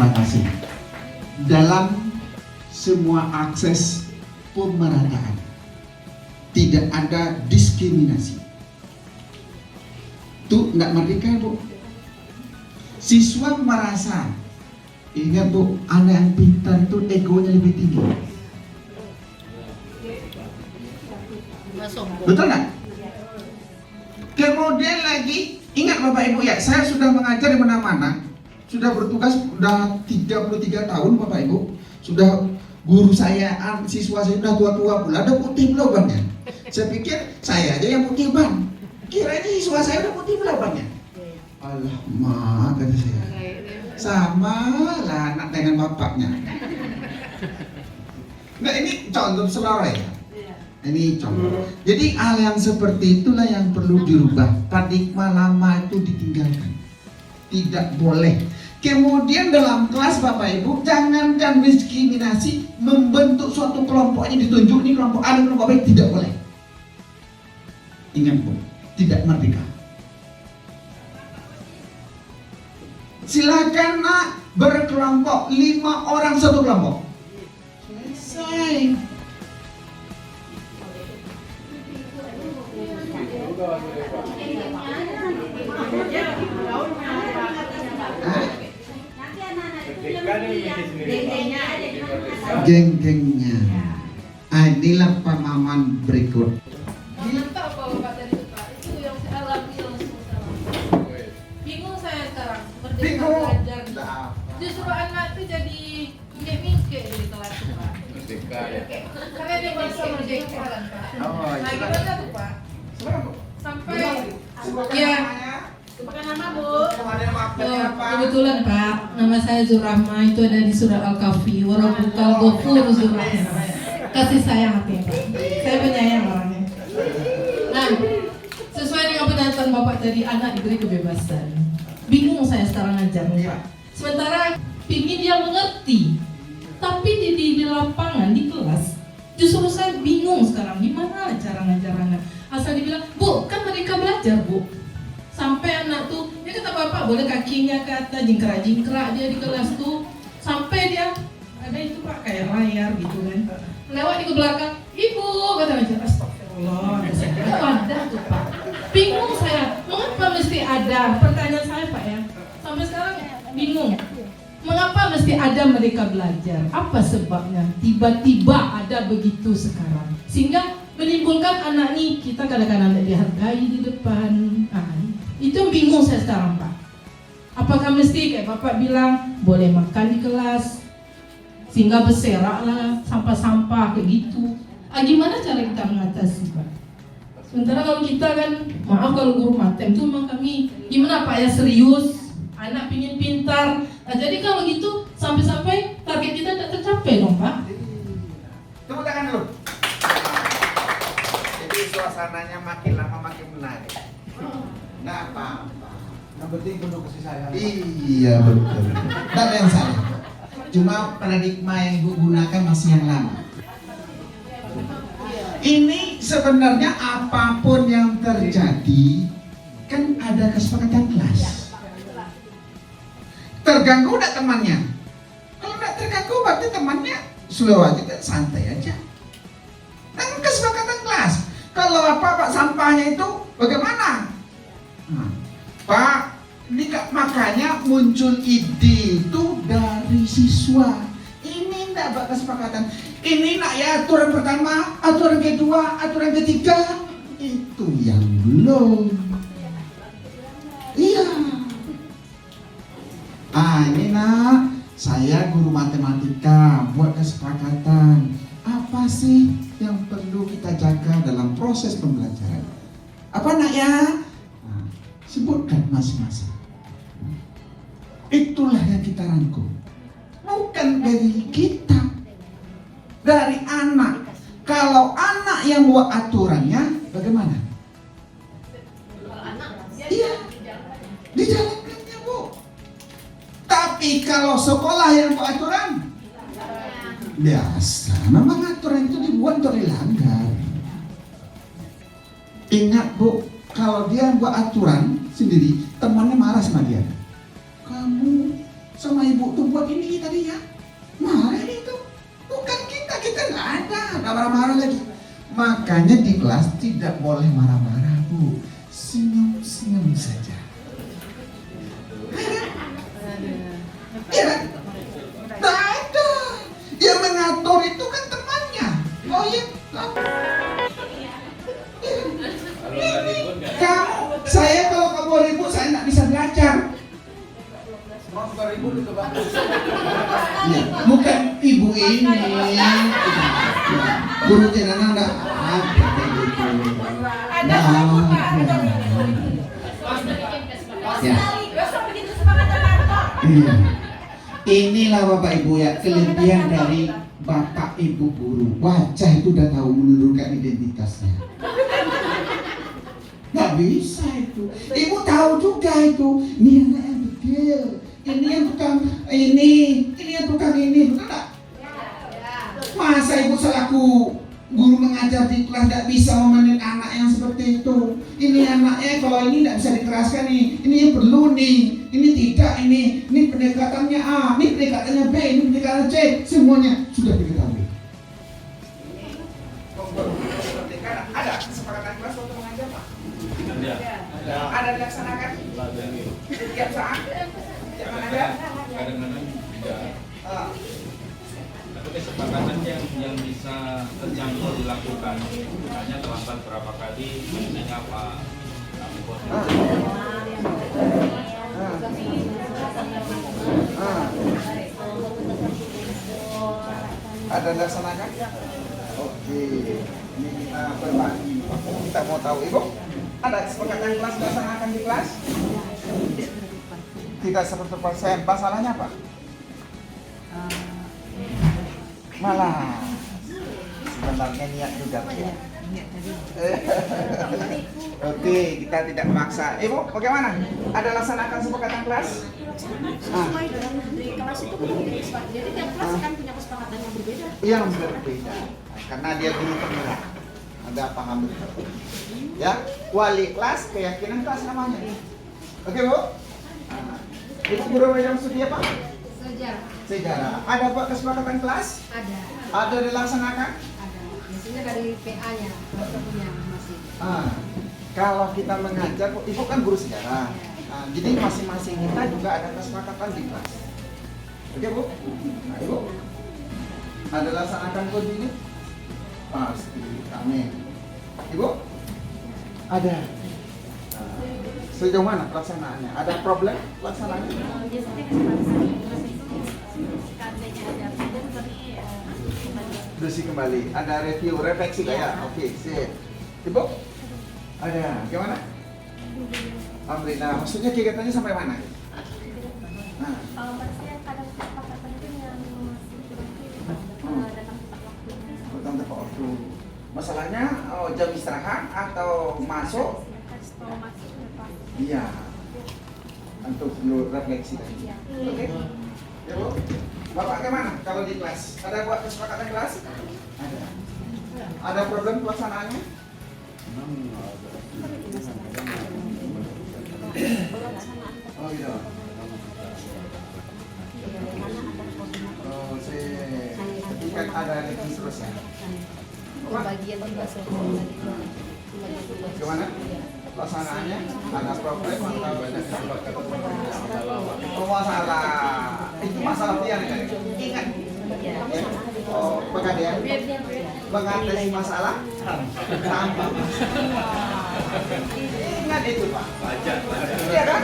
terima kasih. Dalam semua akses pemerataan, tidak ada diskriminasi. Itu enggak merdeka, Bu. Siswa merasa, ingat Bu, anak yang pintar itu egonya lebih tinggi. Betul nggak? Kemudian lagi, ingat Bapak Ibu ya, saya sudah mengajar di mana-mana, sudah bertugas sudah 33 tahun Bapak Ibu, sudah guru saya, siswa saya sudah tua-tua pula, ada putih pula bannya. Saya pikir saya aja yang putih ban, kiranya siswa saya udah putih pula bannya. Allah, mak, kata saya, sama lah anak dengan bapaknya. Nah ini contoh selawai ya. Ini contoh. Jadi hal yang seperti itulah yang perlu dirubah. Paradigma lama itu ditinggalkan. Tidak boleh. Kemudian dalam kelas Bapak Ibu, jangankan diskriminasi, membentuk suatu kelompok ini ditunjuk ini kelompok A dan kelompok B, tidak boleh. Ingat Bu, tidak merdeka. Silakan nak berkelompok 5 orang satu kelompok. Selesai. Geng-gengnya. Inilah pemahaman berikut. Mantap Bapak tadi Pak. Itu yang saya alami langsung sekarang. Bingung saya sekarang. Merdeka belajar. Justru anak itu jadi mingke di kelas Pak. Merdeka ya. Karena dia bahasa merdeka kan Pak. Oh, Nah gimana tuh Pak? Sampai ya. Pakai nama Bu. Kebetulan Pak, nama saya Zurahma, itu ada di surat Al-Kahfi. Warabukal Ghafur Zurahma. Kasih sayang hati Pak. Saya penyayang orangnya. Nah, sesuai dengan pernyataan Bapak tadi, anak diberi kebebasan. Bingung saya sekarang ngajarnya Pak. Sementara pingin dia mengerti, tapi di lapangan, di kelas, justru saya bingung sekarang gimana cara ngajar anak. Asal dibilang, Bu, kan mereka belajar Bu. Sampai anak tuh, dia kata Bapak boleh kakinya kata jingkrak-jingkrak dia di kelas tuh. Sampai dia, ada itu Pak kayak layar gitu kan. Lewat di ke belakang, Ibu, kata ngajar, astagfirullah. Itu ada tuh Pak. Bingung saya, mengapa mesti ada? Pertanyaan saya Pak ya, sampai sekarang bingung. Mengapa mesti ada mereka belajar? Apa sebabnya? Tiba-tiba ada begitu sekarang. Sehingga menimbulkan anak nih, kita kadang-kadang tidak dihargai di depan. Itu bingung saya sekarang Pak. Apakah mesti kayak Bapak bilang boleh makan di kelas sehingga berserak lah sampah-sampah kayak gitu. Gimana cara kita mengatasi Pak? Sementara kalau kita kan, maaf kalau guru matem itu memang kami gimana Pak ya, serius, anak pingin pintar. Nah jadi kalau gitu sampai-sampai target kita tidak tercapai dong Pak. Tepuk tangan dulu. Jadi suasananya makin lama makin menarik. Nggak apa-apa. Yang penting penuh kasih sayang. Iya betul. Tidak ada yang salah. Cuma paradigma yang Ibu gunakan masih yang lama. Ini sebenarnya apapun yang terjadi kan ada kesepakatan kelas. Terganggu tidak temannya? Kalau tidak terganggu berarti temannya slow aja, santai aja. Dan kesepakatan kelas. Kalau apa sampahnya itu bagaimana? Pak, ini makanya muncul ide itu dari siswa. Ini enggak buat kesepakatan. Ini nak ya aturan pertama, aturan kedua, aturan ketiga. Itu yang belum. Iya. Ini nak, saya guru matematika buat kesepakatan. Apa sih yang perlu kita jaga dalam proses pembelajaran? Apa nak ya? Sebutkan masing-masing. Itulah yang kita rangkum. Bukan dari kita, dari anak. Kalau anak yang buat aturannya, bagaimana? Iya, dijalankannya Bu. Tapi kalau sekolah yang buat aturan, biasa. Memang aturan itu dibuat untuk dilanggar. Ingat Bu, kalau dia buat aturan sendiri, temannya marah sama dia. Kamu sama ibu tuh buat ini tadi ya. Marah itu. Bukan kita nggak ada. Nggak marah-marah lagi. Makanya di kelas tidak boleh marah-marah, Bu. Senyum-senyum saja. Ya, nggak ada. Yang mengatur itu kan temannya. Oh iya, kamu, saya kalau kamu ribut saya nggak bisa belajar. Mau suka ribut itu Pak. Ya, bukan ibu ini. Guru jenana nggak ada kayak gitu. Ada ribut Pak, ada Ya. besok bikin kesepakatan kantor. Iya. Inilah Bapak Ibu ya kelebihan dari Bapak Ibu guru. Wajah itu udah tahu menurunkan identitasnya. Nggak bisa itu. Ibu tahu juga itu. Ini anak yang detail. Ini yang tukang ini yang tukang ini, bukan tak? Masa ibu selaku guru mengajar di kelas tidak bisa memenuhi anak yang seperti itu. Ini anaknya kalau ini tidak bisa dikeraskan nih. Ini yang perlu nih. Ini tidak ini pendekatannya A, ini pendekatannya B, ini pendekatannya C. Semuanya sudah diketahui. Ada kesepakatan kelas untuk mengajar Pak? Ada dilaksanakan setiap saat? Jangan ada? Kadang-kadang tidak. Tapi kesepakatan yang bisa terjangkau dilakukan, hanya terlambat berapa kali, misalnya Pak Ada dilaksanakan? Oke, ini kita berbagi. Kita mau tahu Ibu, ada kesepakatan kelas dilaksanakan di kelas? Tidak 100%. Masalahnya apa? Malah sebenarnya niat juga ya. Oke, kita tidak memaksa. Ibu, bagaimana? Ada laksanakan kesepakatan kelas? Sesuai dengan di kelas itu punya kesepakatan. Jadi tiap kelas kan punya kesepakatan yang berbeda. Yang berbeda. Karena dia dihitung ya. Ada paham betul. Ya, wali kelas, keyakinan kelas namanya. Oke, Bu? Ibu guru yang studi apa? Sejarah. Sejarah. Ada Pak kesepakatan kelas? Ada. Ada dilaksanakan? Ada. Biasanya dari PA-nya, kita punya masih. Kalau kita mengajar, Ibu kan guru sejarah. Jadi masing-masing kita juga ada kesepakatan di kelas. Oke, Bu? Nah, Ibu? Ada laksanakan kode ini? Pasti. Amin. Ibu? Ada. Sejauh mana pelaksanaannya? Ada problem pelaksanaannya? Biasanya kesepakatan seandainya ada problem tapi Bersih kembali. Ada review, refleksi kayak. Oke, sip. Ibu? Ada. Gimana? Alhamdulillah. Maksudnya kegiatannya sampai mana? Nah. kalau maksudnya kadang kesepakatan itu yang masih datang tepat waktu. Datang tepat waktu. Masalahnya jam istirahat atau masuk? Kalau masuk depan. Iya. Untuk dulu refleksi tadi. Iya. Oke. Ya, Bu. Bapak gimana kalau di kelas? Ada buat kesepakatan kelas? Ada. Ada problem pelaksanaannya? Oh iya. Oh, kan ada review terus ya. Bagian juga Gimana? Pelaksanaannya ada problem atau banyak masalah? Itu masalah pian kan? Ingat. Ya. Oh, pegadaian. Mengatasi masalah tanpa masalah. Ingat itu Pak. Iya kan?